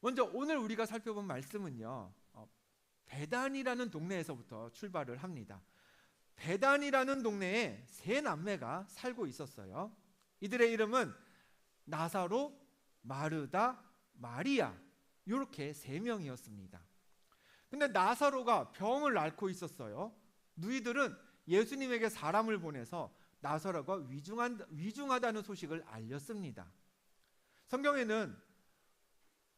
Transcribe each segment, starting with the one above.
먼저 오늘 우리가 살펴본 말씀은요, 베단이라는 동네에서부터 출발을 합니다. 베단이라는 동네에 세 남매가 살고 있었어요. 이들의 이름은 나사로, 마르다, 마리아, 이렇게 세 명이었습니다. 근데 나사로가 병을 앓고 있었어요. 누이들은 예수님에게 사람을 보내서 나사로가 위중하다는 소식을 알렸습니다. 성경에는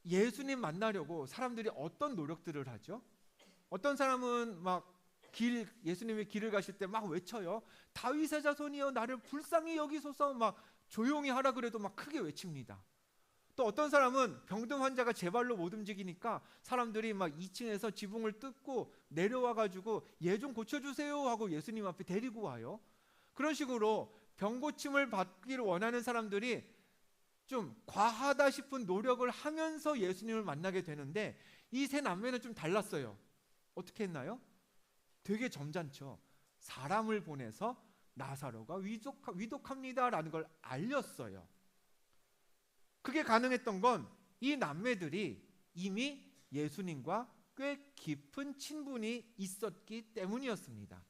예수님 만나려고 사람들이 어떤 노력들을 하죠? 어떤 사람은 막 예수님의 길을 가실 때 막 외쳐요. 다윗의 자손이여 나를 불쌍히 여기소서, 막 조용히 하라 그래도 막 크게 외칩니다. 또 어떤 사람은 병든 환자가 제발로 못 움직이니까 사람들이 막 2층에서 지붕을 뜯고 내려와 가지고 얘 좀 고쳐주세요 하고 예수님 앞에 데리고 와요. 그런 식으로 병 고침을 받기를 원하는 사람들이 좀 과하다 싶은 노력을 하면서 예수님을 만나게 되는데, 이 세 남매는 좀 달랐어요. 어떻게 했나요? 되게 점잖죠. 사람을 보내서 나사로가 위독합니다라는 걸 알렸어요. 그게 가능했던 건 이 남매들이 이미 예수님과 꽤 깊은 친분이 있었기 때문이었습니다.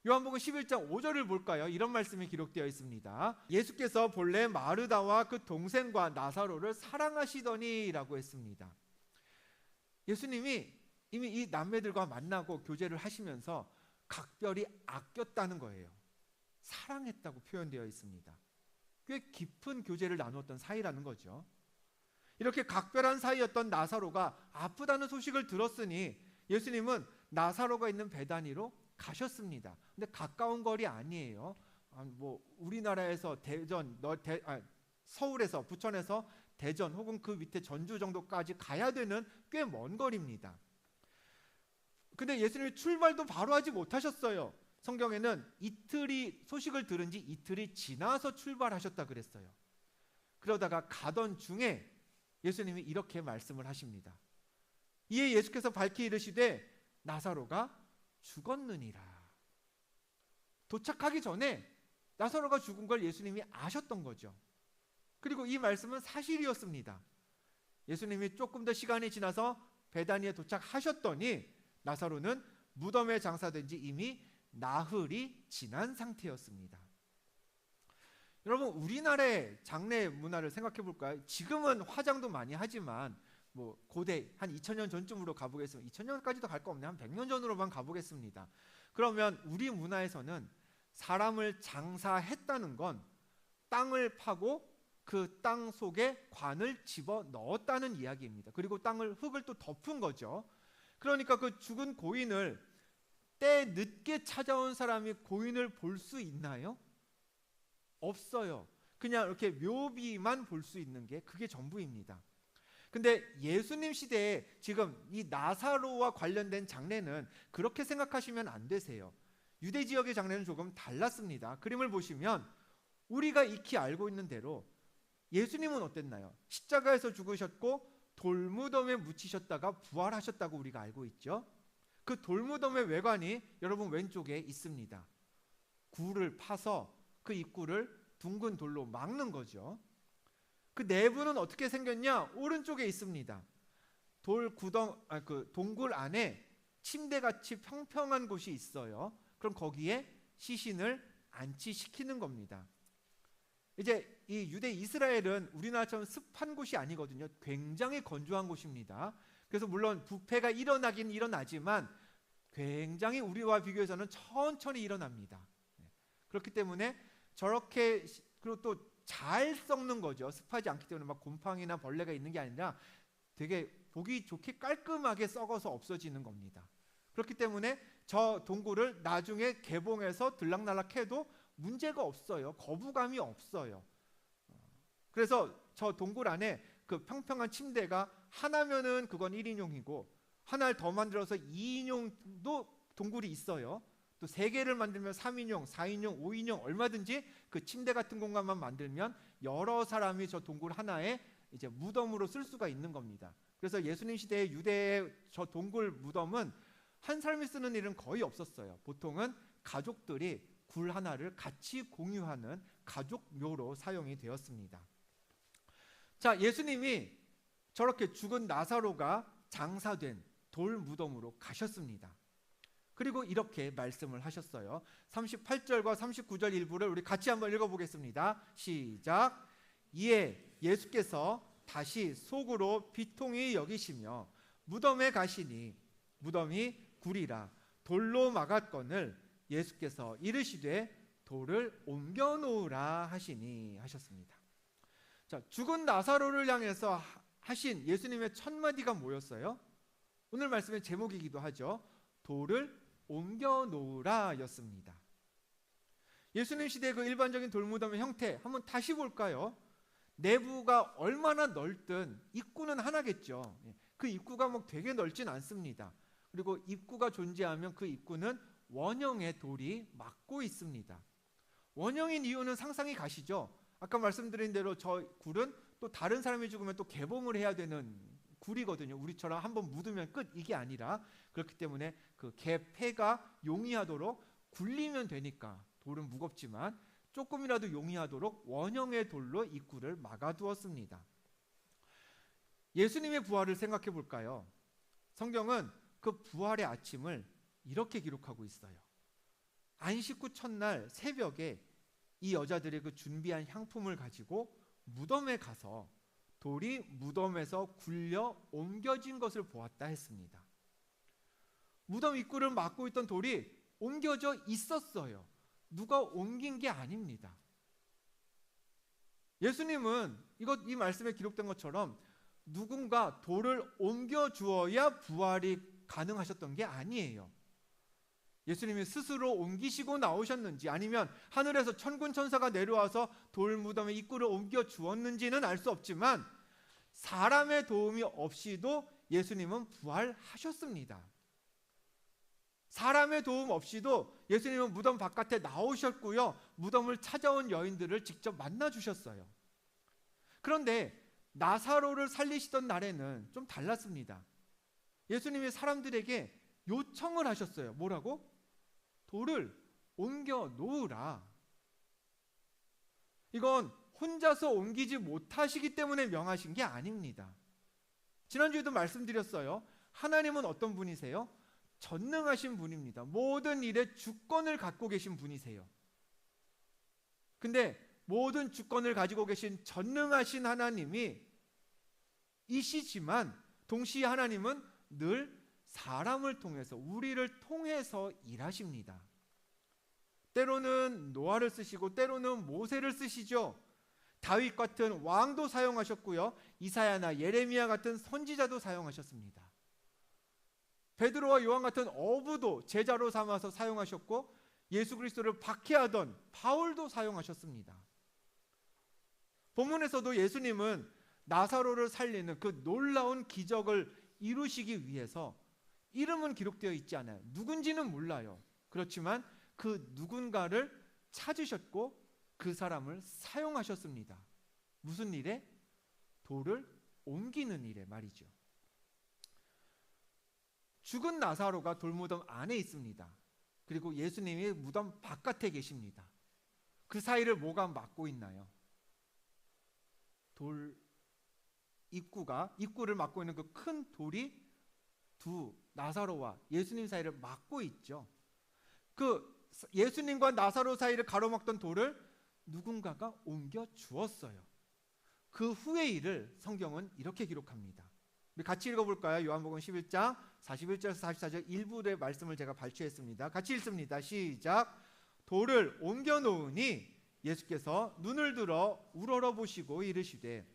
요한복음 11장 5절을 볼까요? 이런 말씀이 기록되어 있습니다. 예수께서 본래 마르다와 그 동생과 나사로를 사랑하시더니 라고 했습니다. 예수님이 이미 이 남매들과 만나고 교제를 하시면서 각별히 아꼈다는 거예요. 사랑했다고 표현되어 있습니다. 꽤 깊은 교제를 나누었던 사이라는 거죠. 이렇게 각별한 사이였던 나사로가 아프다는 소식을 들었으니 예수님은 나사로가 있는 베다니로 가셨습니다. 근데 가까운 거리 아니에요. 뭐 우리나라에서 서울에서, 부천에서 대전 혹은 그 밑에 전주 정도까지 가야 되는 꽤 먼 거리입니다. 근데 예수님이 출발도 바로 하지 못하셨어요. 성경에는 소식을 들은 지 이틀이 지나서 출발하셨다 그랬어요. 그러다가 가던 중에 예수님이 이렇게 말씀을 하십니다. 이에 예수께서 밝히 이르시되 나사로가 죽었느니라. 도착하기 전에 나사로가 죽은 걸 예수님이 아셨던 거죠. 그리고 이 말씀은 사실이었습니다. 예수님이 조금 더 시간이 지나서 베다니에 도착하셨더니 나사로는 무덤에 장사된 지 이미 나흘이 지난 상태였습니다. 여러분, 우리나라의 장례 문화를 생각해 볼까요? 지금은 화장도 많이 하지만 뭐 고대 한 2000년 전쯤으로 가보겠습니다. 2000년까지도 갈 거 없네. 한 100년 전으로만 가보겠습니다. 그러면 우리 문화에서는 사람을 장사했다는 건 땅을 파고 그 땅 속에 관을 집어 넣었다는 이야기입니다. 그리고 흙을 또 덮은 거죠. 그러니까 그 죽은 고인을 때 늦게 찾아온 사람이 고인을 볼 수 있나요? 없어요. 그냥 이렇게 묘비만 볼 수 있는 게 그게 전부입니다. 근데 예수님 시대에 지금 이 나사로와 관련된 장례는 그렇게 생각하시면 안 되세요. 유대 지역의 장례는 조금 달랐습니다. 그림을 보시면 우리가 익히 알고 있는 대로 예수님은 어땠나요? 십자가에서 죽으셨고 돌무덤에 묻히셨다가 부활하셨다고 우리가 알고 있죠. 그 돌무덤의 외관이 여러분 왼쪽에 있습니다. 굴을 파서 그 입구를 둥근 돌로 막는 거죠. 그 내부는 어떻게 생겼냐? 오른쪽에 있습니다. 동굴 안에 침대같이 평평한 곳이 있어요. 그럼 거기에 시신을 안치시키는 겁니다. 이제 이 유대 이스라엘은 우리나라처럼 습한 곳이 아니거든요. 굉장히 건조한 곳입니다. 그래서 물론 부패가 일어나긴 일어나지만 굉장히 우리와 비교해서는 천천히 일어납니다. 그렇기 때문에 저렇게, 그리고 또 잘 썩는 거죠. 습하지 않기 때문에 막 곰팡이나 벌레가 있는 게 아니라 되게 보기 좋게 깔끔하게 썩어서 없어지는 겁니다. 그렇기 때문에 저 동굴을 나중에 개봉해서 들락날락해도 문제가 없어요. 거부감이 없어요. 그래서 저 동굴 안에 그 평평한 침대가 하나면은 그건 1인용이고 하나를 더 만들어서 2인용도 동굴이 있어요. 또 3개를 만들면 3인용, 4인용, 5인용 얼마든지 그 침대 같은 공간만 만들면 여러 사람이 저 동굴 하나에 이제 무덤으로 쓸 수가 있는 겁니다. 그래서 예수님 시대의 유대의 저 동굴 무덤은 한 사람이 쓰는 일은 거의 없었어요. 보통은 가족들이 굴 하나를 같이 공유하는 가족묘로 사용이 되었습니다. 자, 예수님이 저렇게 죽은 나사로가 장사된 돌 무덤으로 가셨습니다. 그리고 이렇게 말씀을 하셨어요. 38절과 39절 일부를 우리 같이 한번 읽어보겠습니다. 시작. 이에 예수께서 다시 속으로 비통히 여기시며 무덤에 가시니 무덤이 굴이라 돌로 막았거늘 예수께서 이르시되 돌을 옮겨 놓으라 하시니 하셨습니다. 자, 죽은 나사로를 향해서 하신 예수님의 첫 마디가 뭐였어요? 오늘 말씀의 제목이기도 하죠. 돌을 옮겨 놓으라 였습니다. 예수님 시대의 그 일반적인 돌무덤의 형태 한번 다시 볼까요? 내부가 얼마나 넓든 입구는 하나겠죠. 그 입구가 뭐 되게 넓진 않습니다. 그리고 입구가 존재하면 그 입구는 원형의 돌이 막고 있습니다. 원형인 이유는 상상이 가시죠? 아까 말씀드린 대로 저 굴은 또 다른 사람이 죽으면 또 개봉을 해야 되는 굴이거든요. 우리처럼 한번 묻으면 끝 이게 아니라, 그렇기 때문에 그 개폐가 용이하도록 굴리면 되니까 돌은 무겁지만 조금이라도 용이하도록 원형의 돌로 입구를 막아두었습니다. 예수님의 부활을 생각해 볼까요? 성경은 그 부활의 아침을 이렇게 기록하고 있어요. 안식 후 첫날 새벽에 이 여자들이 그 준비한 향품을 가지고 무덤에 가서 돌이 무덤에서 굴려 옮겨진 것을 보았다 했습니다. 무덤 입구를 막고 있던 돌이 옮겨져 있었어요. 누가 옮긴 게 아닙니다. 예수님은 이 말씀에 기록된 것처럼 누군가 돌을 옮겨 주어야 부활이 가능하셨던 게 아니에요. 예수님이 스스로 옮기시고 나오셨는지 아니면 하늘에서 천군 천사가 내려와서 돌 무덤의 입구를 옮겨 주었는지는 알 수 없지만 사람의 도움이 없이도 예수님은 부활하셨습니다. 사람의 도움 없이도 예수님은 무덤 바깥에 나오셨고요. 무덤을 찾아온 여인들을 직접 만나 주셨어요. 그런데 나사로를 살리시던 날에는 좀 달랐습니다. 예수님이 사람들에게 요청을 하셨어요. 뭐라고? 돌을 옮겨 놓으라. 이건 혼자서 옮기지 못하시기 때문에 명하신 게 아닙니다. 지난주에도 말씀드렸어요. 하나님은 어떤 분이세요? 전능하신 분입니다. 모든 일에 주권을 갖고 계신 분이세요. 근데 모든 주권을 가지고 계신 전능하신 하나님이 이시지만 동시에 하나님은 늘 사람을 통해서, 우리를 통해서 일하십니다. 때로는 노아를 쓰시고 때로는 모세를 쓰시죠. 다윗 같은 왕도 사용하셨고요. 이사야나 예레미야 같은 선지자도 사용하셨습니다. 베드로와 요한 같은 어부도 제자로 삼아서 사용하셨고 예수 그리스도를 박해하던 바울도 사용하셨습니다. 본문에서도 예수님은 나사로를 살리는 그 놀라운 기적을 이루시기 위해서 이름은 기록되어 있지 않아요. 누군지는 몰라요. 그렇지만 그 누군가를 찾으셨고 그 사람을 사용하셨습니다. 무슨 일에? 돌을 옮기는 일에 말이죠. 죽은 나사로가 돌무덤 안에 있습니다. 그리고 예수님이 무덤 바깥에 계십니다. 그 사이를 뭐가 막고 있나요? 돌 입구를 막고 있는 그 큰 돌이 두 나사로와 예수님 사이를 막고 있죠. 그 예수님과 나사로 사이를 가로막던 돌을 누군가가 옮겨 주었어요. 그 후의 일을 성경은 이렇게 기록합니다. 우리 같이 읽어볼까요? 요한복음 11장 41절에서 44절 일부의 말씀을 제가 발췌했습니다. 같이 읽습니다. 시작. 돌을 옮겨 놓으니 예수께서 눈을 들어 우러러 보시고 이르시되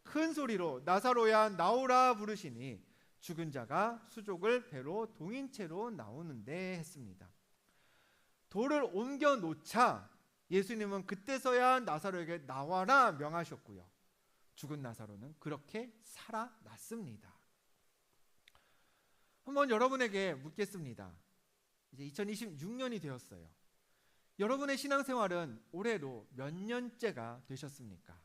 큰 소리로 나사로야 나오라 부르시니 죽은 자가 수족을 배로 동인 채로 나오는데 했습니다. 돌을 옮겨 놓자 예수님은 그때서야 나사로에게 나와라 명하셨고요. 죽은 나사로는 그렇게 살아났습니다. 한번 여러분에게 묻겠습니다. 이제 2026년이 되었어요. 여러분의 신앙생활은 올해로 몇 년째가 되셨습니까?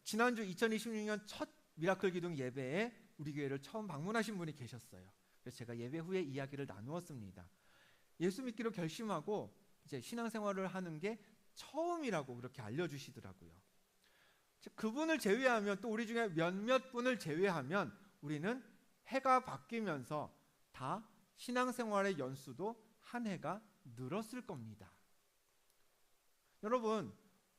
지난주 2026년 첫 미라클 기둥 예배에 우리 교회를 처음 방문하신 분이 계셨어요. 그래서 제가 예배 후에 이야기를 나누었습니다. 예수 믿기로 결심하고 이제 신앙생활을 하는 게 처음이라고 그렇게 알려주시더라고요. 그분을 제외하면, 또 우리 중에 몇몇 분을 제외하면 우리는 해가 바뀌면서 다 신앙생활의 연수도 한 해가 늘었을 겁니다. 여러분,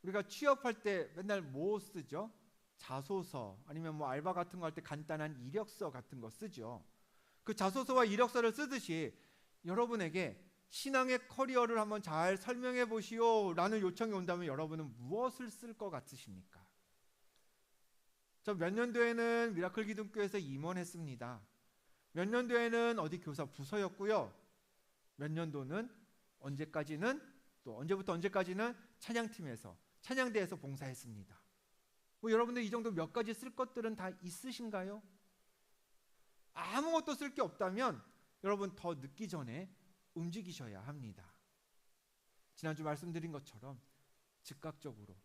우리가 취업할 때 맨날 뭐 쓰죠? 자소서, 아니면 뭐 알바 같은 거 할 때 간단한 이력서 같은 거 쓰죠. 그 자소서와 이력서를 쓰듯이 여러분에게 신앙의 커리어를 한번 잘 설명해 보시오 라는 요청이 온다면 여러분은 무엇을 쓸 것 같으십니까? 저 몇 년도에는 미라클 기독교에서 임원했습니다. 몇 년도에는 어디 교사 부서였고요. 몇 년도는 언제까지는, 또 언제부터 언제까지는 찬양팀에서, 찬양대에서 봉사했습니다. 뭐 여러분들 이 정도 몇 가지 쓸 것들은 다 있으신가요? 아무것도 쓸 게 없다면 여러분 더 늦기 전에 움직이셔야 합니다. 지난주 말씀드린 것처럼 즉각적으로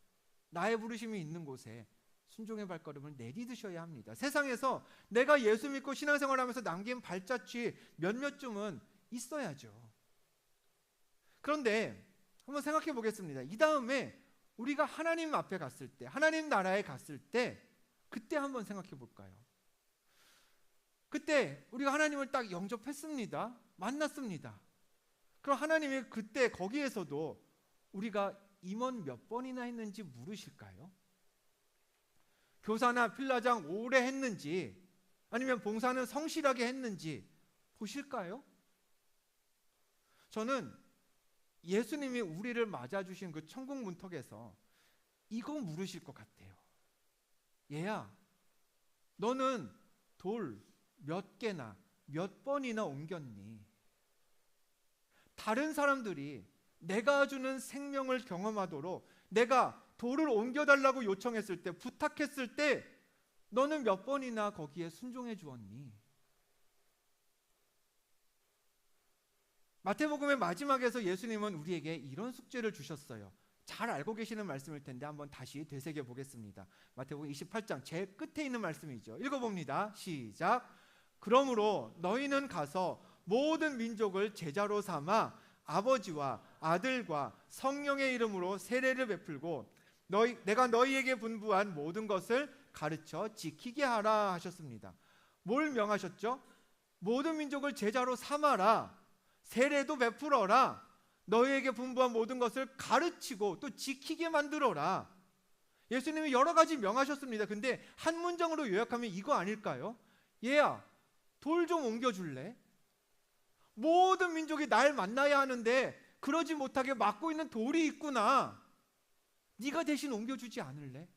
나의 부르심이 있는 곳에 순종의 발걸음을 내디드셔야 합니다. 세상에서 내가 예수 믿고 신앙생활하면서 남긴 발자취 몇몇 줌은 있어야죠. 그런데 한번 생각해 보겠습니다. 이 다음에 우리가 하나님 앞에 갔을 때, 하나님 나라에 갔을 때, 그때 한번 생각해 볼까요? 그때 우리가 하나님을 딱 영접했습니다. 만났습니다. 그럼 하나님이 그때 거기에서도 우리가 임원 몇 번이나 했는지 물으실까요? 교사나 필라장 오래 했는지, 아니면 봉사는 성실하게 했는지 보실까요? 저는 예수님이 우리를 맞아주신 그 천국 문턱에서 이거 물으실 것 같아요. 얘야, 너는 돌 몇 개나 몇 번이나 옮겼니? 다른 사람들이 내가 주는 생명을 경험하도록 내가 돌을 옮겨달라고 요청했을 때, 부탁했을 때 너는 몇 번이나 거기에 순종해 주었니? 마태복음의 마지막에서 예수님은 우리에게 이런 숙제를 주셨어요. 잘 알고 계시는 말씀일 텐데 한번 다시 되새겨 보겠습니다. 마태복음 28장 제 끝에 있는 말씀이죠. 읽어봅니다. 시작. 그러므로 너희는 가서 모든 민족을 제자로 삼아 아버지와 아들과 성령의 이름으로 세례를 베풀고 내가 너희에게 분부한 모든 것을 가르쳐 지키게 하라 하셨습니다. 뭘 명하셨죠? 모든 민족을 제자로 삼아라. 세례도 베풀어라. 너희에게 분부한 모든 것을 가르치고 또 지키게 만들어라. 예수님이 여러 가지 명하셨습니다. 근데 한 문장으로 요약하면 이거 아닐까요? 얘야, 돌 좀 옮겨줄래? 모든 민족이 날 만나야 하는데 그러지 못하게 막고 있는 돌이 있구나. 네가 대신 옮겨주지 않을래?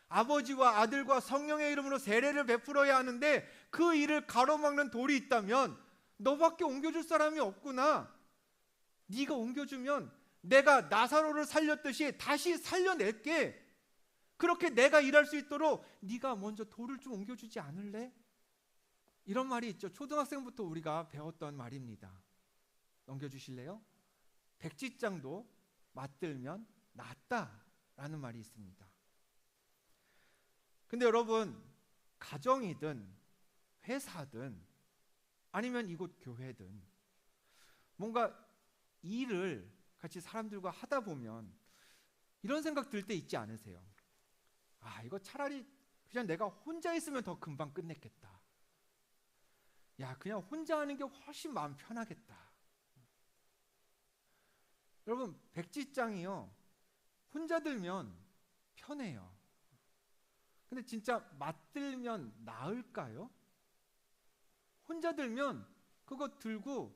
아버지와 아들과 성령의 이름으로 세례를 베풀어야 하는데 그 일을 가로막는 돌이 있다면 너밖에 옮겨줄 사람이 없구나. 네가 옮겨주면 내가 나사로를 살렸듯이 다시 살려낼게. 그렇게 내가 일할 수 있도록 네가 먼저 돌을 좀 옮겨주지 않을래? 이런 말이 있죠. 초등학생부터 우리가 배웠던 말입니다. 넘겨주실래요? 백지장도 맞들면 낫다라는 말이 있습니다. 근데 여러분, 가정이든 회사든 아니면 이곳 교회든 뭔가 일을 같이 사람들과 하다 보면 이런 생각 들 때 있지 않으세요? 아, 이거 차라리 그냥 내가 혼자 있으면 더 금방 끝냈겠다. 야, 그냥 혼자 하는 게 훨씬 마음 편하겠다. 여러분, 백지장이요, 혼자 들면 편해요. 근데 진짜 맞들면 나을까요? 혼자 들면 그거 들고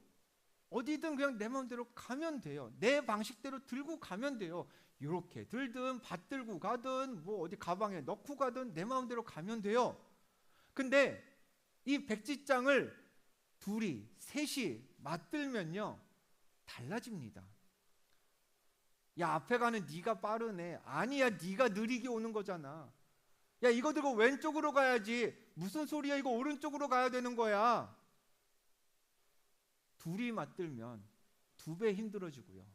어디든 그냥 내 마음대로 가면 돼요. 내 방식대로 들고 가면 돼요. 이렇게 들든 받들고 가든 뭐 어디 가방에 넣고 가든 내 마음대로 가면 돼요. 근데 이 백지장을 둘이 셋이 맞들면요 달라집니다. 야, 앞에 가는 네가 빠르네. 아니야, 네가 느리게 오는 거잖아. 야, 이거 들고 왼쪽으로 가야지. 무슨 소리야, 이거 오른쪽으로 가야 되는 거야. 둘이 맞들면 2배 힘들어지고요.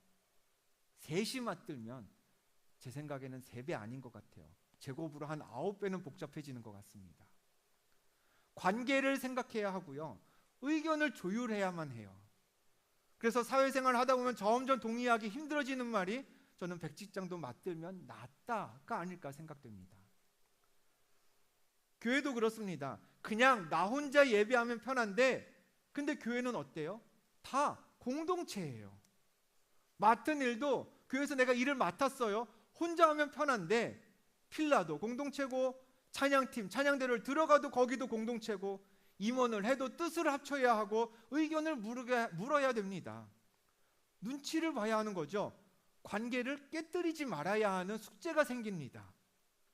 셋이 맞들면 제 생각에는 3배 아닌 것 같아요. 제곱으로 한 9배는 복잡해지는 것 같습니다. 관계를 생각해야 하고요. 의견을 조율해야만 해요. 그래서 사회생활을 하다 보면 점점 동의하기 힘들어지는 말이 저는 백지장도 맞들면 낫다가 아닐까 생각됩니다. 교회도 그렇습니다. 그냥 나 혼자 예배하면 편한데, 근데 교회는 어때요? 다 공동체예요. 맡은 일도 교회에서 내가 일을 맡았어요. 혼자 하면 편한데 필라도 공동체고, 찬양팀, 찬양대를 들어가도 거기도 공동체고, 임원을 해도 뜻을 합쳐야 하고 의견을 물어야 됩니다. 눈치를 봐야 하는 거죠. 관계를 깨뜨리지 말아야 하는 숙제가 생깁니다.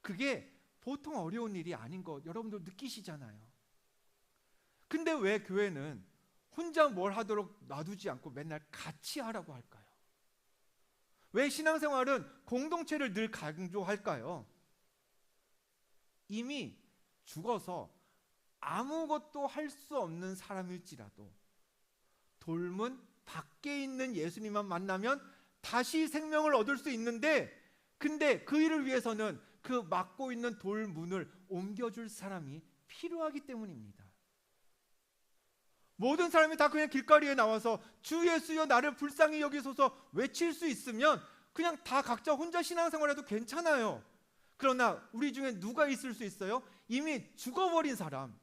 그게 보통 어려운 일이 아닌 거 여러분도 느끼시잖아요. 근데 왜 교회는 혼자 뭘 하도록 놔두지 않고 맨날 같이 하라고 할까요? 왜 신앙생활은 공동체를 늘 강조할까요? 이미 죽어서 아무것도 할 수 없는 사람일지라도 돌문 밖에 있는 예수님만 만나면 다시 생명을 얻을 수 있는데, 근데 그 일을 위해서는 그 막고 있는 돌문을 옮겨줄 사람이 필요하기 때문입니다. 모든 사람이 다 그냥 길거리에 나와서 주 예수여 나를 불쌍히 여기소서 외칠 수 있으면 그냥 다 각자 혼자 신앙생활해도 괜찮아요. 그러나 우리 중에 누가 있을 수 있어요? 이미 죽어버린 사람,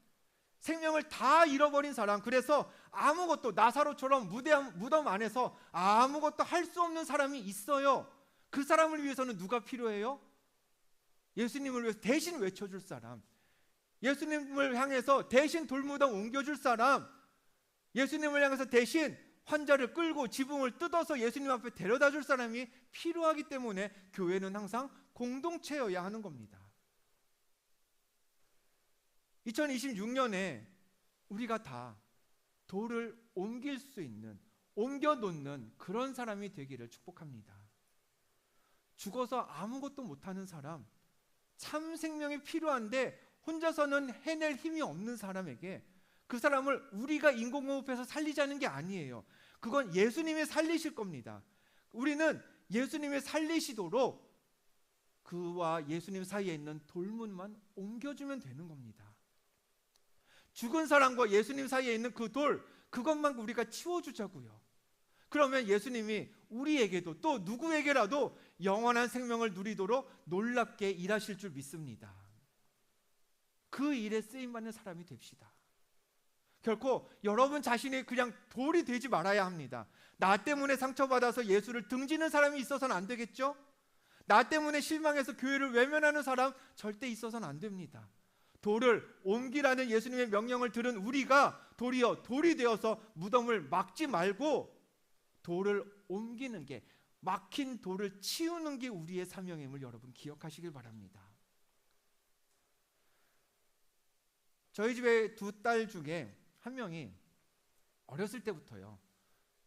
생명을 다 잃어버린 사람, 그래서 아무것도 나사로처럼 무덤 안에서 아무것도 할 수 없는 사람이 있어요. 그 사람을 위해서는 누가 필요해요? 예수님을 위해서 대신 외쳐줄 사람, 예수님을 향해서 대신 돌무덤 옮겨줄 사람, 예수님을 향해서 대신 환자를 끌고 지붕을 뜯어서 예수님 앞에 데려다 줄 사람이 필요하기 때문에 교회는 항상 공동체여야 하는 겁니다. 2026년에 우리가 다 돌을 옮길 수 있는, 옮겨놓는 그런 사람이 되기를 축복합니다. 죽어서 아무것도 못하는 사람, 참 생명이 필요한데 혼자서는 해낼 힘이 없는 사람에게, 그 사람을 우리가 인공호흡해서 살리자는 게 아니에요. 그건 예수님이 살리실 겁니다. 우리는 예수님이 살리시도록 그와 예수님 사이에 있는 돌문만 옮겨주면 되는 겁니다. 죽은 사람과 예수님 사이에 있는 그 돌, 그것만 우리가 치워주자고요. 그러면 예수님이 우리에게도 또 누구에게라도 영원한 생명을 누리도록 놀랍게 일하실 줄 믿습니다. 그 일에 쓰임받는 사람이 됩시다. 결코 여러분 자신이 그냥 돌이 되지 말아야 합니다. 나 때문에 상처받아서 예수를 등지는 사람이 있어서는 안 되겠죠? 나 때문에 실망해서 교회를 외면하는 사람 절대 있어서는 안 됩니다. 돌을 옮기라는 예수님의 명령을 들은 우리가 도리어 돌이 되어서 무덤을 막지 말고 돌을 옮기는 게, 막힌 돌을 치우는 게 우리의 사명임을 여러분 기억하시길 바랍니다. 저희 집에 두 딸 중에 한 명이 어렸을 때부터요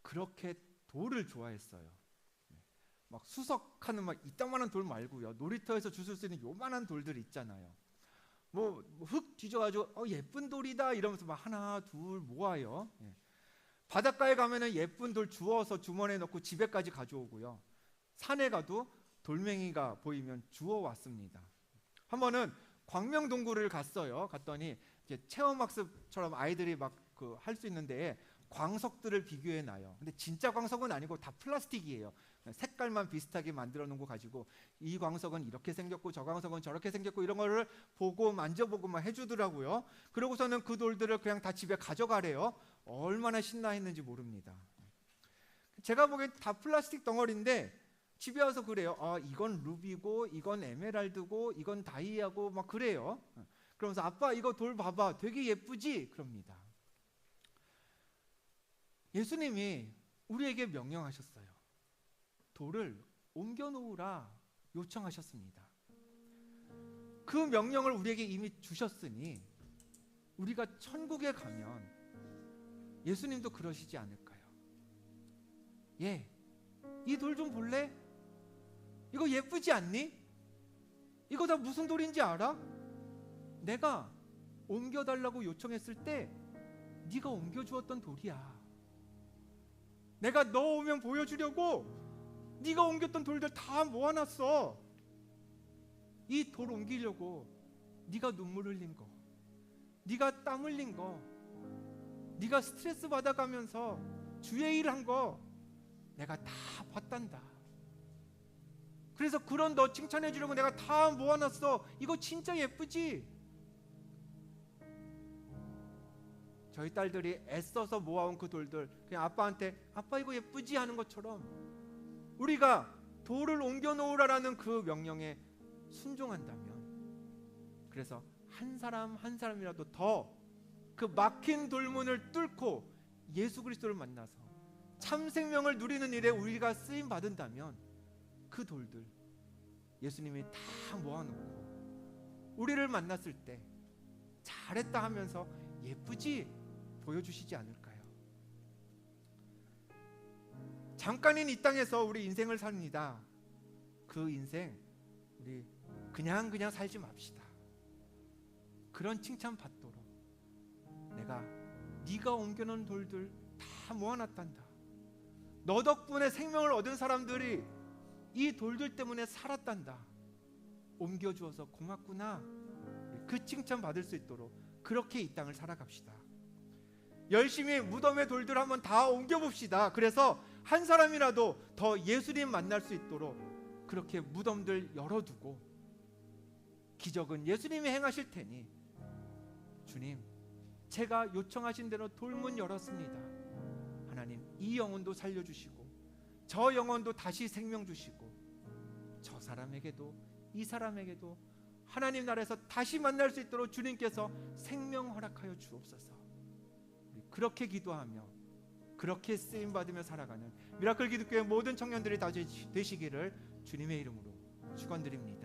그렇게 돌을 좋아했어요. 막 수석하는 막 이따만한 돌 말고요, 놀이터에서 주술 수 있는 요만한 돌들 있잖아요. 뭐 흙 뒤져가지고 예쁜 돌이다 이러면서 막 하나 둘 모아요. 바닷가에 가면은 예쁜 돌 주워서 주머니에 넣고 집에까지 가져오고요. 산에 가도 돌멩이가 보이면 주워 왔습니다. 한 번은 광명동굴을 갔어요. 갔더니 이제 체험학습처럼 아이들이 막 할 수 있는데 광석들을 비교해 놔요. 근데 진짜 광석은 아니고 다 플라스틱이에요. 색깔만 비슷하게 만들어 놓은 거 가지고 이 광석은 이렇게 생겼고 저 광석은 저렇게 생겼고 이런 거를 보고 만져보고 막 해주더라고요. 그러고서는 그 돌들을 그냥 다 집에 가져가래요. 얼마나 신나했는지 모릅니다. 제가 보기엔 다 플라스틱 덩어리인데 집에 와서 그래요. 이건 루비고 이건 에메랄드고 이건 다이아고 막 그래요. 그러면서 아빠 이거 돌 봐봐 되게 예쁘지? 그럽니다. 예수님이 우리에게 명령하셨어요. 돌을 옮겨놓으라 요청하셨습니다. 그 명령을 우리에게 이미 주셨으니 우리가 천국에 가면 예수님도 그러시지 않을까요? 이 돌 좀 볼래? 이거 예쁘지 않니? 이거 다 무슨 돌인지 알아? 내가 옮겨달라고 요청했을 때 네가 옮겨주었던 돌이야. 내가 너 오면 보여주려고 네가 옮겼던 돌들 다 모아놨어. 이 돌 옮기려고 네가 눈물 흘린 거, 네가 땀 흘린 거, 네가 스트레스 받아가면서 주의 일 한 거 내가 다 봤단다. 그래서 그런 너 칭찬해 주려고 내가 다 모아놨어. 이거 진짜 예쁘지? 저희 딸들이 애써서 모아온 그 돌들 그냥 아빠한테 아빠 이거 예쁘지 하는 것처럼 우리가 돌을 옮겨 놓으라라는 그 명령에 순종한다면, 그래서 한 사람 한 사람이라도 더 그 막힌 돌문을 뚫고 예수 그리스도를 만나서 참 생명을 누리는 일에 우리가 쓰임 받은다면, 그 돌들 예수님이 다 모아놓고 우리를 만났을 때 잘했다 하면서 예쁘지 보여주시지 않을까요? 잠깐인 이 땅에서 우리 인생을 삽니다. 그 인생 우리 그냥 살지 맙시다. 그런 칭찬 받도록 내가 네가 옮겨놓은 돌들 다 모아놨단다. 너 덕분에 생명을 얻은 사람들이 이 돌들 때문에 살았단다. 옮겨주어서 고맙구나. 그 칭찬 받을 수 있도록 그렇게 이 땅을 살아갑시다. 열심히 무덤의 돌들 한번 다 옮겨봅시다. 그래서 한 사람이라도 더 예수님 만날 수 있도록 그렇게 무덤들 열어두고, 기적은 예수님이 행하실 테니 주님 제가 요청하신 대로 돌문 열었습니다. 하나님 이 영혼도 살려주시고 저 영혼도 다시 생명 주시고 저 사람에게도 이 사람에게도 하나님 나라에서 다시 만날 수 있도록 주님께서 생명 허락하여 주옵소서. 그렇게 기도하며 그렇게 쓰임받으며 살아가는 미라클 기독교의 모든 청년들이 다 되시기를 주님의 이름으로 축원드립니다.